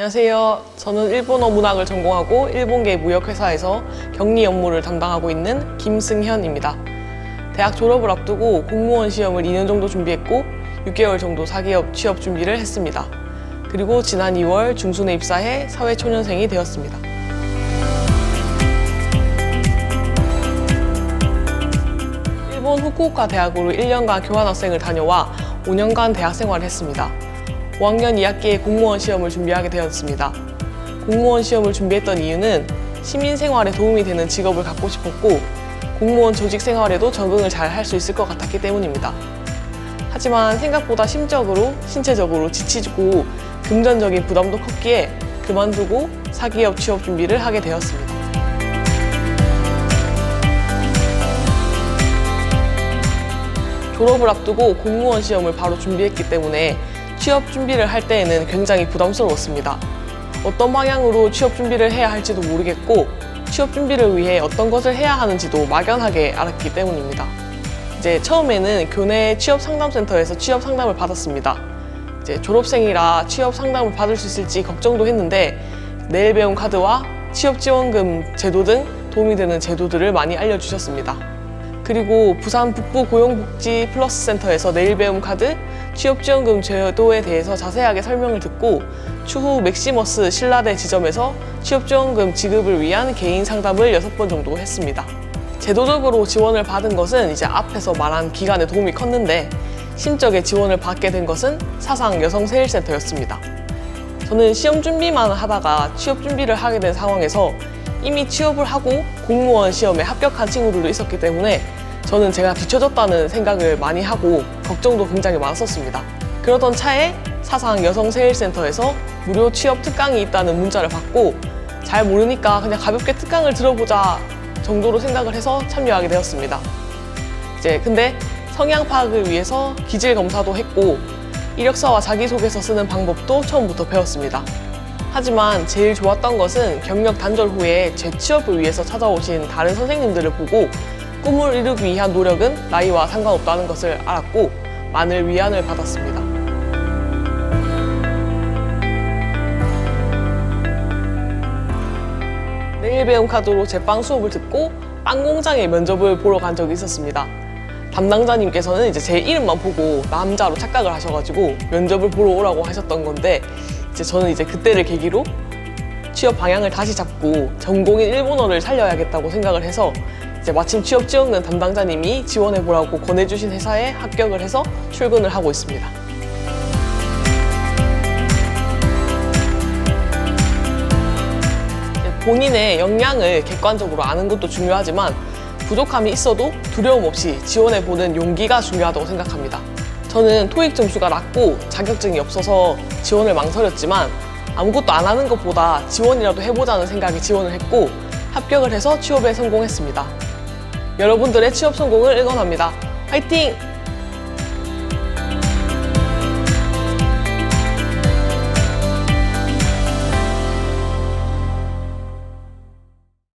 안녕하세요. 저는 일본어 문학을 전공하고 일본계 무역회사에서 격리 업무를 담당하고 있는 김승현입니다. 대학 졸업을 앞두고 공무원 시험을 2년 정도 준비했고 6개월 정도 사기업 취업 준비를 했습니다. 그리고 지난 2월 중순에 입사해 사회초년생이 되었습니다. 일본 후쿠오카 대학으로 1년간 교환학생을 다녀와 5년간 대학 생활을 했습니다. 5학년 2학기에 공무원 시험을 준비하게 되었습니다. 공무원 시험을 준비했던 이유는 시민 생활에 도움이 되는 직업을 갖고 싶었고 공무원 조직 생활에도 적응을 잘 할 수 있을 것 같았기 때문입니다. 하지만 생각보다 심적으로, 신체적으로 지치고 금전적인 부담도 컸기에 그만두고 사기업 취업 준비를 하게 되었습니다. 졸업을 앞두고 공무원 시험을 바로 준비했기 때문에 취업 준비를 할 때에는 굉장히 부담스러웠습니다. 어떤 방향으로 취업 준비를 해야 할지도 모르겠고 취업 준비를 위해 어떤 것을 해야 하는지도 막연하게 알았기 때문입니다. 이제 처음에는 교내 취업 상담센터에서 취업 상담을 받았습니다. 이제 졸업생이라 취업 상담을 받을 수 있을지 걱정도 했는데 내일 배움 카드와 취업 지원금 제도 등 도움이 되는 제도들을 많이 알려주셨습니다. 그리고 부산 북부 고용복지 플러스 센터에서 내일 배움 카드, 취업지원금 제도에 대해서 자세하게 설명을 듣고 추후 맥시머스 신라대 지점에서 취업지원금 지급을 위한 개인 상담을 6번 정도 했습니다. 제도적으로 지원을 받은 것은 이제 앞에서 말한 기간에 도움이 컸는데 심적인 지원을 받게 된 것은 사상 여성세일센터였습니다. 저는 시험 준비만 하다가 취업 준비를 하게 된 상황에서 이미 취업을 하고 공무원 시험에 합격한 친구들도 있었기 때문에 저는 제가 뒤처졌다는 생각을 많이 하고 걱정도 굉장히 많았었습니다. 그러던 차에 사상 여성세일센터에서 무료 취업 특강이 있다는 문자를 받고 잘 모르니까 그냥 가볍게 특강을 들어보자 정도로 생각을 해서 참여하게 되었습니다. 근데 성향 파악을 위해서 기질 검사도 했고 이력서와 자기소개서 쓰는 방법도 처음부터 배웠습니다. 하지만 제일 좋았던 것은 경력 단절 후에 재취업을 위해서 찾아오신 다른 선생님들을 보고 꿈을 이루기 위한 노력은 나이와 상관없다는 것을 알았고 많은 위안을 받았습니다. 내일 배움 카드로 제빵 수업을 듣고 빵 공장에 면접을 보러 간 적이 있었습니다. 담당자님께서는 이제 제 이름만 보고 남자로 착각을 하셔가지고 면접을 보러 오라고 하셨던 건데 저는 그때를 계기로 취업 방향을 다시 잡고 전공인 일본어를 살려야겠다고 생각을 해서 마침 취업 지원금 담당자님이 지원해보라고 권해주신 회사에 합격을 해서 출근을 하고 있습니다. 본인의 역량을 객관적으로 아는 것도 중요하지만 부족함이 있어도 두려움 없이 지원해보는 용기가 중요하다고 생각합니다. 저는 토익 점수가 낮고 자격증이 없어서 지원을 망설였지만 아무것도 안 하는 것보다 지원이라도 해보자는 생각에 지원을 했고 합격을 해서 취업에 성공했습니다. 여러분들의 취업 성공을 응원합니다. 화이팅!